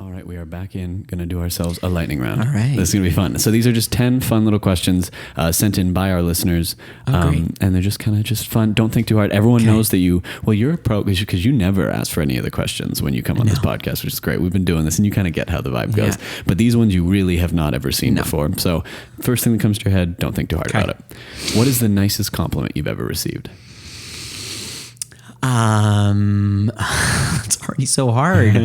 All right, we are back in. Going to do ourselves a lightning round. All right. This is going to be fun. So these are just 10 fun little questions sent in by our listeners. And they're just kind of just fun. Don't think too hard. Everyone knows that you're a pro because you never ask for any of the questions when you come on this podcast, which is great. We've been doing this and you kind of get how the vibe goes. But these ones you really have not ever seen before. So first thing that comes to your head, don't think too hard about it. What is the nicest compliment you've ever received? It's already so hard.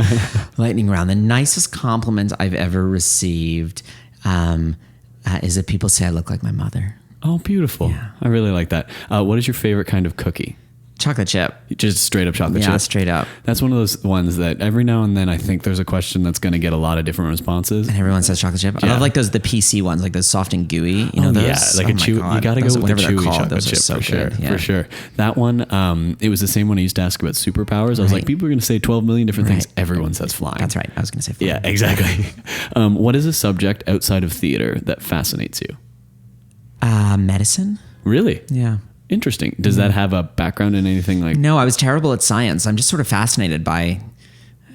Lightning round. The nicest compliment I've ever received is that people say I look like my mother. Oh, beautiful. Yeah. I really like that. What is your favorite kind of cookie? Chocolate chip. Just straight up chocolate chip? Yeah, straight up. That's one of those ones that every now and then I think there's a question that's going to get a lot of different responses. And everyone says chocolate chip. I love like the PC ones, like those soft and gooey. You know those? Yeah, like you got to go with a chewy chocolate chip so for sure. That one, it was the same one I used to ask about superpowers. I was like, people are going to say 12 million different things. Everyone says flying. That's right. I was going to say flying. Yeah, exactly. What is a subject outside of theater that fascinates you? Medicine. Really? Yeah. Interesting. Does that have a background in anything like? No, I was terrible at science. I'm just sort of fascinated by,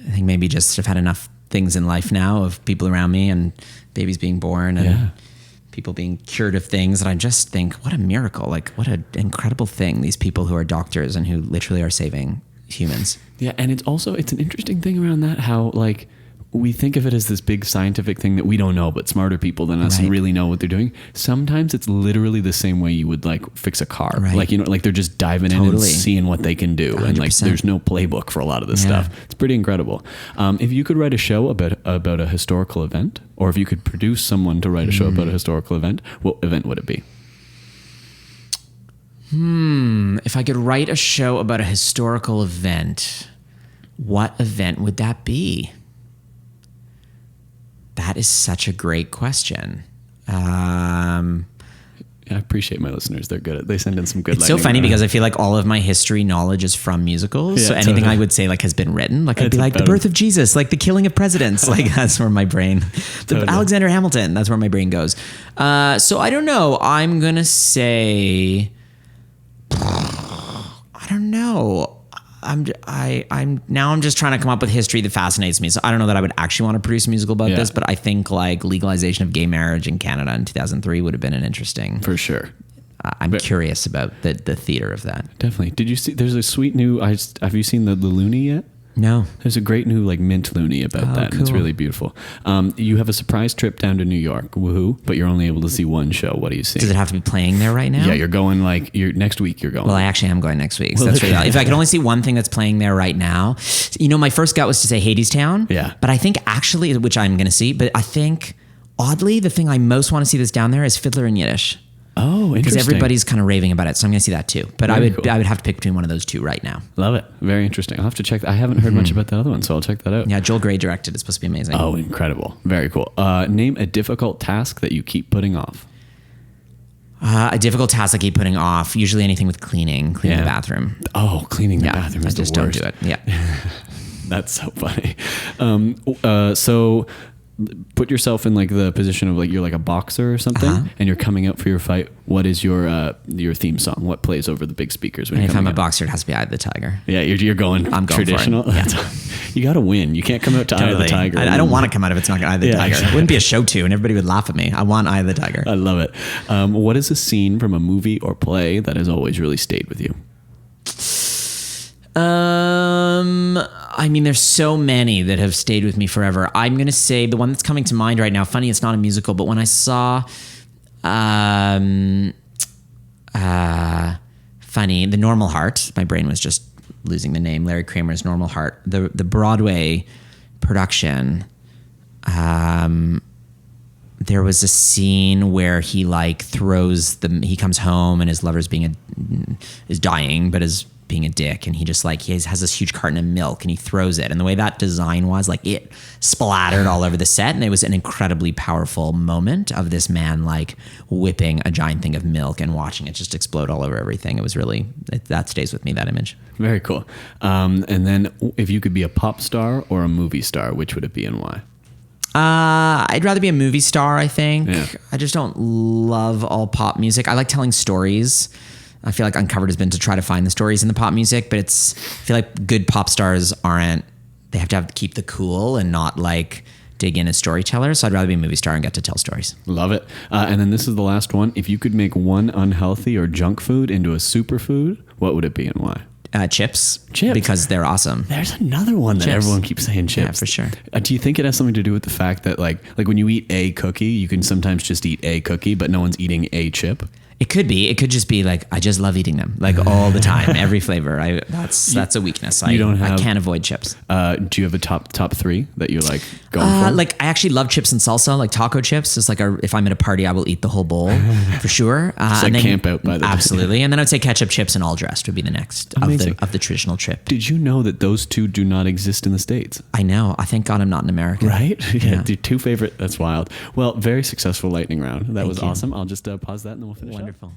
I think maybe just have had enough things in life now of people around me and babies being born and people being cured of things that I just think, what a miracle. Like what an incredible thing. These people who are doctors and who literally are saving humans. Yeah. And it's an interesting thing around that, how like, we think of it as this big scientific thing that we don't know, but smarter people than us really know what they're doing. Sometimes it's literally the same way you would like fix a car. Right. Like, like they're just diving in and seeing what they can do. 100%. And like, there's no playbook for a lot of this stuff. It's pretty incredible. If you could write a show about a historical event, or if you could produce someone to write a show about a historical event, what event would it be? If I could write a show about a historical event, what event would that be? That is such a great question. I appreciate my listeners. They send in some good. It's so funny because I feel like all of my history knowledge is from musicals. Yeah, so anything I would say like has been written. Like I'd be like the birth of Jesus, like the killing of presidents. Like that's where my brain, Alexander Hamilton. That's where my brain goes. So I don't know. I'm gonna say, I don't know. I'm just trying to come up with history that fascinates me. So I don't know that I would actually want to produce a musical about this, but I think like legalization of gay marriage in Canada in 2003 would have been an interesting. For sure. I'm curious about the theater of that. Definitely. Did you see? There's a sweet new. Have you seen the Looney yet? No. There's a great new like mint Looney about that. Cool. And it's really beautiful. You have a surprise trip down to New York, woohoo! But you're only able to see one show. What do you see? Does it have to be playing there right now? Yeah, you're going next week. You're going. Well, I actually am going next week. So that's really if I could only see one thing that's playing there right now, my first gut was to say Hadestown. Yeah. But I think actually, which I'm going to see, but I think oddly, the thing I most want to see that's down there is Fiddler in Yiddish. Oh, interesting. Because everybody's kind of raving about it, so I'm going to see that too. But I would have to pick between one of those two right now. Love it. Very interesting. I'll have to check. I haven't heard much about that other one, so I'll check that out. Yeah, Joel Grey directed. It's supposed to be amazing. Oh, incredible. Very cool. Name a difficult task that you keep putting off. A difficult task I keep putting off. Usually anything with cleaning the bathroom. Oh, cleaning the bathroom is the worst. I just don't do it. Yeah. That's so funny. So put yourself in like the position of like you're like a boxer or something, and you're coming up for your fight. What is your theme song? What plays over the big speakers when if I'm a boxer, it has to be Eye of the Tiger. Yeah, you're going. I'm going traditional. For it. Yeah. You got to win. You can't come out to Eye of the Tiger. I don't want to come out if it's not Eye of the Tiger. Exactly. It wouldn't be a show tune. Everybody would laugh at me. I want Eye of the Tiger. I love it. What is a scene from a movie or play that has always really stayed with you? I mean, there's so many that have stayed with me forever. I'm going to say the one that's coming to mind right now, funny, it's not a musical, but when I saw, funny, The Normal Heart, my brain was just losing the name, Larry Kramer's Normal Heart, the Broadway production, there was a scene where he like he comes home and his lover's is dying, but is being a dick, and he just like he has this huge carton of milk and he throws it, and the way that design was, like, it splattered all over the set, and it was an incredibly powerful moment of this man like whipping a giant thing of milk and watching it just explode all over everything. It was really, that stays with me, that image. Very cool. And then if you could be a pop star or a movie star, which would it be and why? I'd rather be a movie star, I think. Yeah. I just don't love all pop music. I like telling stories. I feel like Uncovered has been to try to find the stories in the pop music, but I feel like good pop stars aren't they have to keep the cool and not like dig in as storytellers. So I'd rather be a movie star and get to tell stories. Love it. And then this is the last one. If you could make one unhealthy or junk food into a superfood, what would it be and why? Chips. Chips. Because they're awesome. There's another one that everyone keeps saying chips. Yeah, for sure. Do you think it has something to do with the fact that like when you eat a cookie, you can sometimes just eat a cookie, but no one's eating a chip? It could be. It could just be like, I just love eating them, like all the time, every flavor. That's a weakness. I can't avoid chips. Do you have a top three that you're like going for? Like I actually love chips and salsa, like taco chips. It's like if I'm at a party, I will eat the whole bowl for sure. It's like camp out by the absolutely. And then I would say ketchup chips and all dressed would be the next of the traditional trip. Did you know that those two do not exist in the States? I know. I thank God I'm not in America. Right? Yeah. Your two favorite. That's wild. Well, very successful lightning round. That was awesome. I'll just pause that and then we'll finish. Wonderful. Up.